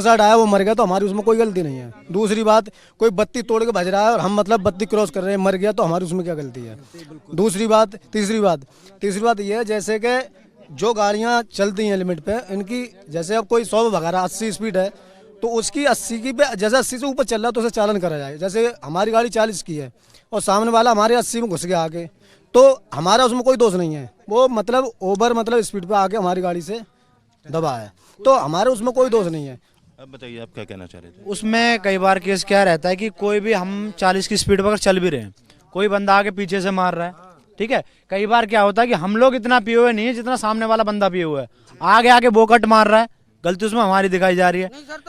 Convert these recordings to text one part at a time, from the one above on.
Side आया वो मर गया तो हमारी उसमें कोई गलती नहीं है। दूसरी बात, कोई बत्ती तोड़ के भज रहा है और हम मतलब बत्ती क्रॉस कर रहे हैं, मर गया तो हमारी उसमें क्या गलती है। दूसरी बात, तीसरी बात ये है जैसे कि जो गाड़ियां चलती हैं लिमिट पे, इनकी जैसे अब कोई 100 भगा रहा 80 स्पीड है तो उसकी 80 की पे, जैसे 80 से ऊपर चल रहा है तो उसे चालन करा जाए। जैसे हमारी गाड़ी 40 की है और सामने वाला हमारे 80 में घुस गया आगे, तो हमारा उसमें कोई दोष नहीं है। वो मतलब ओवर मतलब स्पीड पे आके हमारी गाड़ी से दबा है, तो हमारे उसमें कोई दोष नहीं है। अब बताइए आप क्या कहना चाह रहे थे। उसमें कई बार केस क्या रहता है कि कोई भी हम 40 की स्पीड पर अगर चल भी रहे हैं, कोई बंदा आके पीछे से मार रहा है, ठीक है। कई बार क्या होता है कि हम लोग इतना पिए हुए नहीं है जितना सामने वाला बंदा पिए हुआ है, आगे आके वो कट मार रहा है, गलती उसमें हमारी दिखाई जा रही है,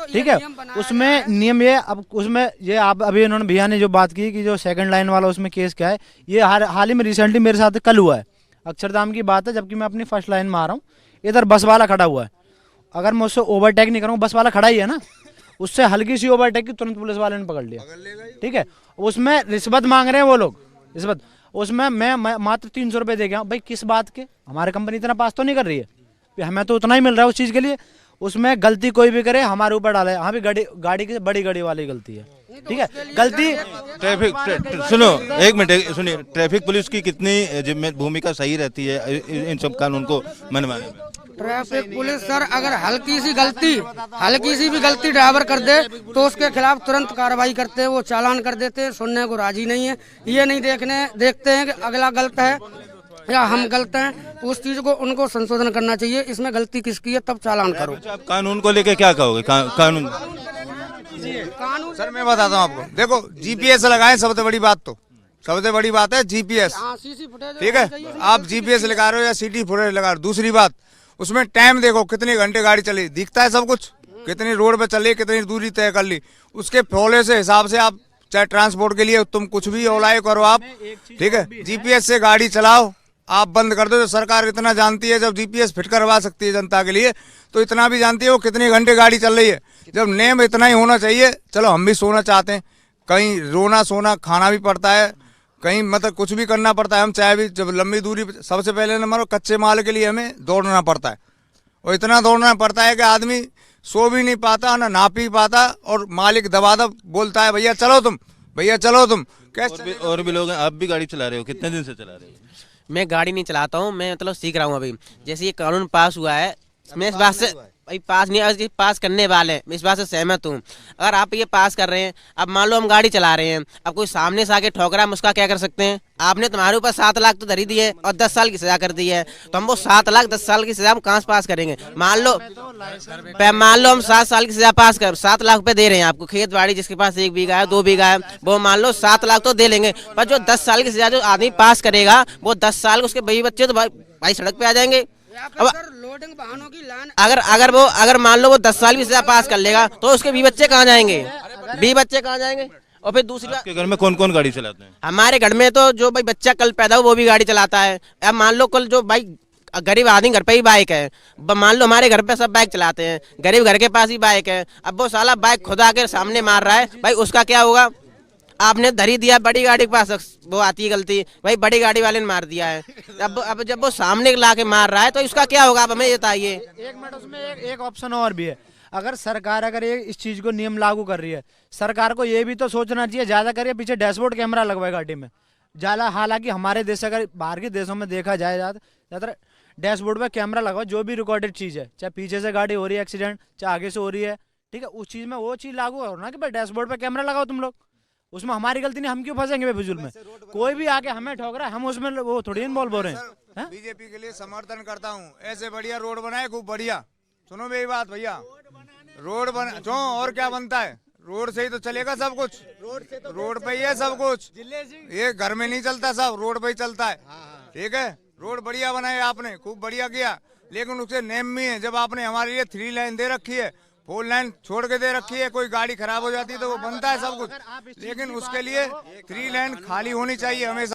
ठीक है। उसमें नियम ये, अब उसमें ये आप अभी इन्होंने भैया ने जो बात की कि जो सेकंड लाइन वाला उसमें केस क्या है, ये हाल ही में रिसेंटली मेरे साथ कल हुआ है। अक्षरधाम की बात है, जबकि मैं अपनी फर्स्ट लाइन में आ रहा हूँ, इधर बस वाला खड़ा हुआ है, अगर मैं उससे ओवरटेक नहीं करूँगा, बस वाला खड़ा ही है ना, उससे हल्की सी ओवरटेक की तुरंत पुलिस वाले ने पकड़ लिया, ठीक है। उसमें रिश्वत मांग रहे हैं वो लोग, रिश्वत। उसमें मैं मात्र 300 रुपये दे गया। भाई किस बात के, हमारी कंपनी इतना पास तो नहीं कर रही है, हमें तो उतना ही मिल रहा है उस चीज़ के लिए। उसमें गलती कोई भी करे हमारे ऊपर डाले, हाँ भी गाड़ी की बड़ी गाड़ी वाली गलती है, ठीक है। गलती सुनो एक मिनट सुनिए, ट्रैफिक पुलिस की कितनी भूमिका सही रहती है इन सब कानून को मनवाने में। ट्रैफिक पुलिस सर अगर हल्की सी भी गलती ड्राइवर कर दे तो उसके खिलाफ तुरंत कार्रवाई करते हैं, वो चालान कर देते हैं, सुनने को राजी नहीं है। ये नहीं देखते हैं कि अगला गलत है या हम गलत हैं, उस चीज को उनको संशोधन करना चाहिए। इसमें गलती किसकी है तब चालान करो। आप कानून को लेके क्या कहोगे। कानून सर मैं बताता हूँ आपको, देखो जीपीएस लगाए, सबसे बड़ी बात है जीपीएस, ठीक है। आप जीपीएस लगा रहे हो या सीटी फुटेज लगा रहे हो। दूसरी बात, उसमें टाइम देखो कितने घंटे गाड़ी चली, दिखता है सब कुछ, कितनी रोड पे चली, कितनी दूरी तय कर ली, उसके फॉलो से हिसाब से आप चाहे ट्रांसपोर्ट के लिए तुम कुछ भी अप्लाई करो आप, ठीक है। जीपीएस से गाड़ी चलाओ, आप बंद कर दो। जो सरकार इतना जानती है, जब जीपीएस फिट करवा सकती है जनता के लिए, तो इतना भी जानती है वो कितने घंटे गाड़ी चल रही है। जब नेम इतना ही होना चाहिए, चलो हम भी सोना चाहते हैं, कहीं रोना सोना खाना भी पड़ता है, कहीं मतलब कुछ भी करना पड़ता है। हम चाहे भी जब लंबी दूरी, सबसे पहले नंबर कच्चे माल के लिए हमें दौड़ना पड़ता है, और इतना दौड़ना पड़ता है कि आदमी सो भी नहीं पाता, ना पी पाता, और मालिक दबादब बोलता है भैया चलो तुम कैसे। और भी लोग हैं, आप भी गाड़ी चला रहे हो, कितने दिन से चला रहे हो। मैं गाड़ी नहीं चलाता हूँ, मैं मतलब सीख रहा हूँ अभी। जैसे ये कानून पास हुआ है, मैं इस बात से भाई पास नहीं, पास करने वाले हैं, मैं इस बात से सहमत हूँ। अगर आप ये पास कर रहे हैं, अब मान लो हम गाड़ी चला रहे हैं, अब कोई सामने से आके ठोक रहा है, हम उसका क्या कर सकते हैं। आपने तुम्हारे ऊपर 7 लाख तो धरी दी है और 10 साल की सजा कर दी है, तो हम वो 7 लाख 10 साल की सजा हम कहाँ से पास करेंगे। मान लो हम 7 साल की सजा पास कर 7 लाख रुपए दे रहे हैं आपको, खेत बाड़ी जिसके पास 1 बीघा है 2 बीघा है, वो मान लो 7 लाख तो दे लेंगे, पर जो 10 साल की सजा जो आदमी पास करेगा, वो 10 साल उसके भाई बच्चे तो भाई सड़क पे आ जाएंगे। अब लोडिंग वाहनों की लाइन अगर मान लो वो 10 साल की सजा पास कर लेगा, तो उसके बी बच्चे कहाँ जाएंगे, और फिर दूसरी बात, आपके घर में कौन कौन गाड़ी चलाते हैं। हमारे घर में तो जो भाई बच्चा कल पैदा हो वो भी गाड़ी चलाता है। अब मान लो कल जो भाई गरीब आदमी घर पे ही बाइक है, मान लो हमारे घर पे सब बाइक चलाते हैं, गरीब घर के पास ही बाइक है, अब वो साला बाइक खुद आके सामने मार रहा है, भाई उसका क्या होगा। आपने धरी दिया बड़ी गाड़ी के पास, वो आती है गलती, भाई बड़ी गाड़ी वाले ने मार दिया है, अब जब वो सामने ला के मार रहा है तो इसका क्या होगा, आप हमें बताइए। एक मिनट, उसमें एक ऑप्शन और भी है। अगर सरकार ये इस चीज को नियम लागू कर रही है, सरकार को ये भी तो सोचना चाहिए, ज्यादा करिए पीछे डैशबोर्ड कैमरा लगवाए गाड़ी में ज्यादा। हालांकि हमारे देश, अगर बाहर के देशों में देखा जाए ज्यादातर डैशबोर्ड पे कैमरा लगवा, जो भी रिकॉर्डेड चीज है, चाहे पीछे से गाड़ी हो रही है एक्सीडेंट, चाहे आगे से हो रही है, ठीक है, उस चीज में वो चीज लागू हो ना कि भाई डैशबोर्ड पे कैमरा लगाओ तुम लोग, उसमें हमारी गलती नहीं, हम क्यों फंसेंगे बेफिजूल में। कोई भी आके हमें ठोक रहा है, हम उसमें वो थोड़ी इन्वॉल्व हो रहे हैं। बीजेपी के लिए समर्थन करता हूँ, ऐसे बढ़िया रोड बनाए, खूब बढ़िया। सुनो मेरी बात भैया, रोड बना जो और क्या बनता है, रोड से ही तो चलेगा सब कुछ, रोड पे ही है सब कुछ, ये घर में नहीं चलता, सब रोड पे ही चलता है, ठीक है। रोड बढ़िया बनाए आपने, खूब बढ़िया किया, लेकिन उसके नेम भी है। जब आपने हमारे लिए 3 लाइन दे रखी है, 4 लाइन छोड़ के दे रखी है, कोई गाड़ी खराब हो जाती है तो वो बनता है सब कुछ, लेकिन उसके लिए 3 लाइन खाली होनी चाहिए हमेशा।